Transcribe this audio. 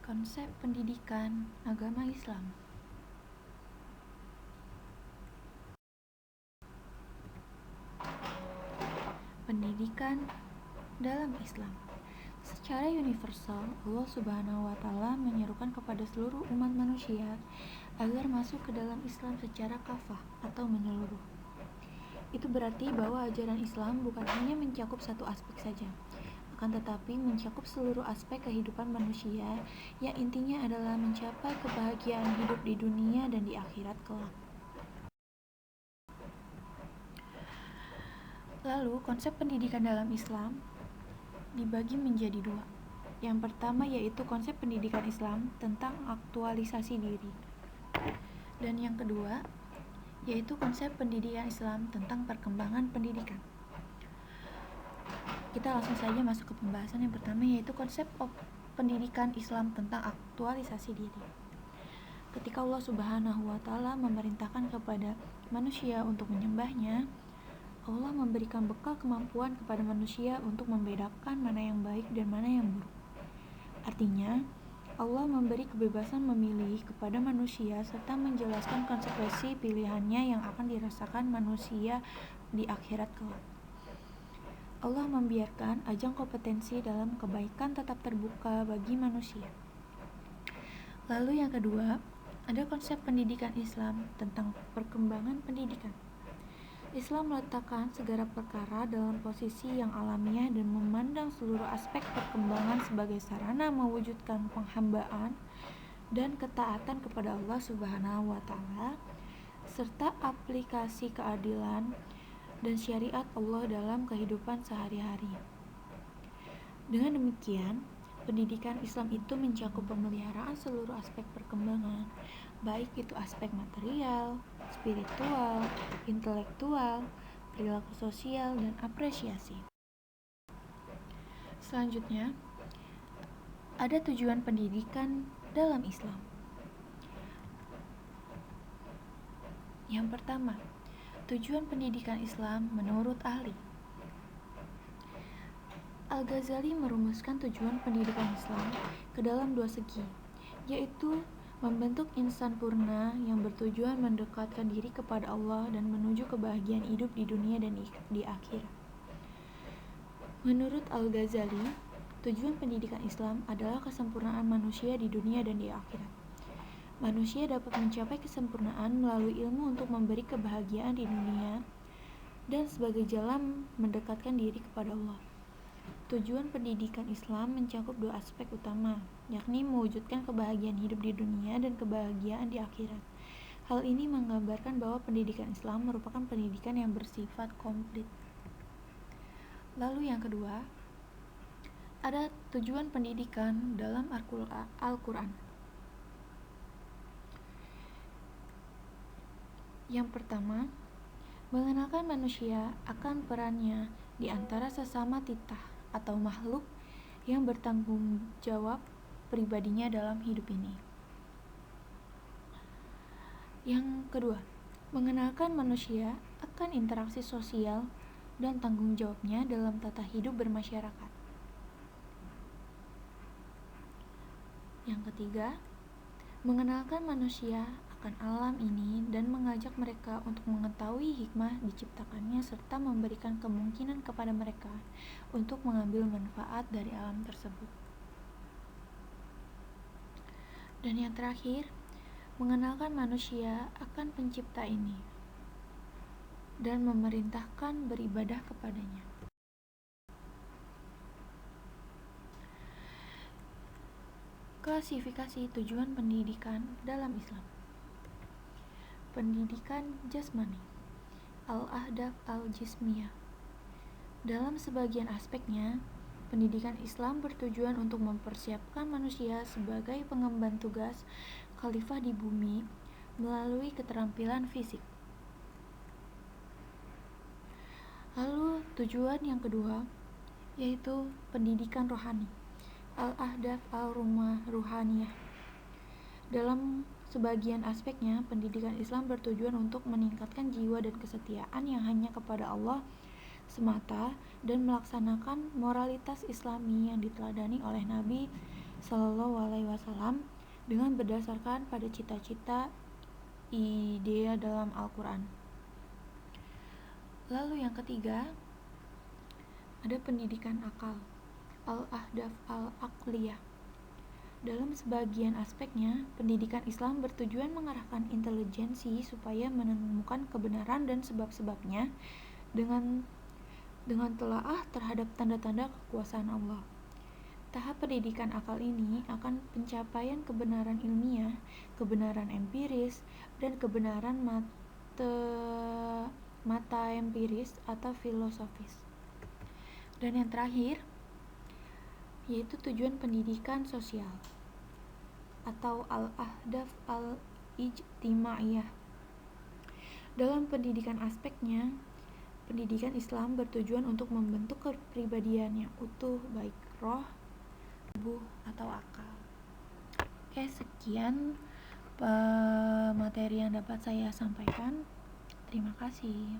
Konsep pendidikan agama Islam. Pendidikan dalam Islam. Secara universal, Allah Subhanahu wa Ta'ala menyerukan kepada seluruh umat manusia agar masuk ke dalam Islam secara kafah atau menyeluruh. Itu berarti bahwa ajaran Islam bukan hanya mencakup satu aspek saja, akan tetapi mencakup seluruh aspek kehidupan manusia yang intinya adalah mencapai kebahagiaan hidup di dunia dan di akhirat kelak. Lalu, konsep pendidikan dalam Islam dibagi menjadi dua. Yang pertama yaitu konsep pendidikan Islam tentang aktualisasi diri. Dan yang kedua yaitu konsep pendidikan Islam tentang perkembangan pendidikan. Kita langsung saja masuk ke pembahasan yang pertama yaitu konsep pendidikan Islam tentang aktualisasi diri. Ketika Allah Subhanahu wa Ta'ala memerintahkan kepada manusia untuk menyembahnya, Allah memberikan bekal kemampuan kepada manusia untuk membedakan mana yang baik dan mana yang buruk. Artinya, Allah memberi kebebasan memilih kepada manusia serta menjelaskan konsekuensi pilihannya yang akan dirasakan manusia di akhirat kelak. Allah membiarkan ajang kompetensi dalam kebaikan tetap terbuka bagi manusia. Lalu yang kedua, ada konsep pendidikan Islam tentang perkembangan pendidikan. Islam meletakkan segala perkara dalam posisi yang alamiah dan memandang seluruh aspek perkembangan sebagai sarana mewujudkan penghambaan dan ketaatan kepada Allah Subhanahu wa Ta'ala serta aplikasi keadilan dan syariat Allah dalam kehidupan sehari-hari. Dengan demikian, pendidikan Islam itu mencakup pemeliharaan seluruh aspek perkembangan, baik itu aspek material, spiritual, intelektual, perilaku sosial, dan apresiasi. Selanjutnya, ada tujuan pendidikan dalam Islam. Yang pertama, tujuan pendidikan Islam menurut ahli. Al-Ghazali merumuskan tujuan pendidikan Islam ke dalam dua segi, yaitu membentuk insan purna yang bertujuan mendekatkan diri kepada Allah dan menuju kebahagiaan hidup di dunia dan di akhirat. Menurut Al-Ghazali, tujuan pendidikan Islam adalah kesempurnaan manusia di dunia dan di akhirat. Manusia dapat mencapai kesempurnaan melalui ilmu untuk memberi kebahagiaan di dunia dan sebagai jalan mendekatkan diri kepada Allah. Tujuan pendidikan Islam mencakup dua aspek utama, yakni mewujudkan kebahagiaan hidup di dunia dan kebahagiaan di akhirat. Hal ini menggambarkan bahwa pendidikan Islam merupakan pendidikan yang bersifat komplit. Lalu yang kedua, ada tujuan pendidikan dalam Al-Quran. Yang pertama, mengenalkan manusia akan perannya di antara sesama titah atau makhluk yang bertanggung jawab pribadinya dalam hidup ini. Yang kedua, mengenalkan manusia akan interaksi sosial dan tanggung jawabnya dalam tata hidup bermasyarakat. Yang ketiga, mengenalkan manusia akan alam ini dan mengajak mereka untuk mengetahui hikmah diciptakannya serta memberikan kemungkinan kepada mereka untuk mengambil manfaat dari alam tersebut. Dan yang terakhir, mengenalkan manusia akan pencipta ini dan memerintahkan beribadah kepadanya. Klasifikasi tujuan pendidikan dalam Islam. Pendidikan jasmani, al-ahdaf al-jismiyah. Dalam sebagian aspeknya, pendidikan Islam bertujuan untuk mempersiapkan manusia sebagai pengemban tugas khalifah di bumi melalui keterampilan fisik. Lalu tujuan yang kedua yaitu pendidikan rohani, al-ahdaf al-ruhaniyah. Dalam sebagian aspeknya, pendidikan Islam bertujuan untuk meningkatkan jiwa dan kesetiaan yang hanya kepada Allah semata dan melaksanakan moralitas Islami yang diteladani oleh Nabi Shallallahu Alaihi Wasallam dengan berdasarkan pada cita-cita ide dalam Al-Quran. Lalu yang ketiga, ada pendidikan akal, al-ahdaf al-aqliyah. Dalam sebagian aspeknya, pendidikan Islam bertujuan mengarahkan intelijensi supaya menemukan kebenaran dan sebab-sebabnya dengan telaah terhadap tanda-tanda kekuasaan Allah. Tahap pendidikan akal ini akan pencapaian kebenaran ilmiah, kebenaran empiris, dan kebenaran mata empiris atau filosofis. Dan yang terakhir, yaitu tujuan pendidikan sosial atau al-ahdaf al-ijtimaiyah. Dalam pendidikan aspeknya, pendidikan Islam bertujuan untuk membentuk kepribadian yang utuh, baik roh, tubuh, atau akal. Oke, sekian materi yang dapat saya sampaikan. Terima kasih.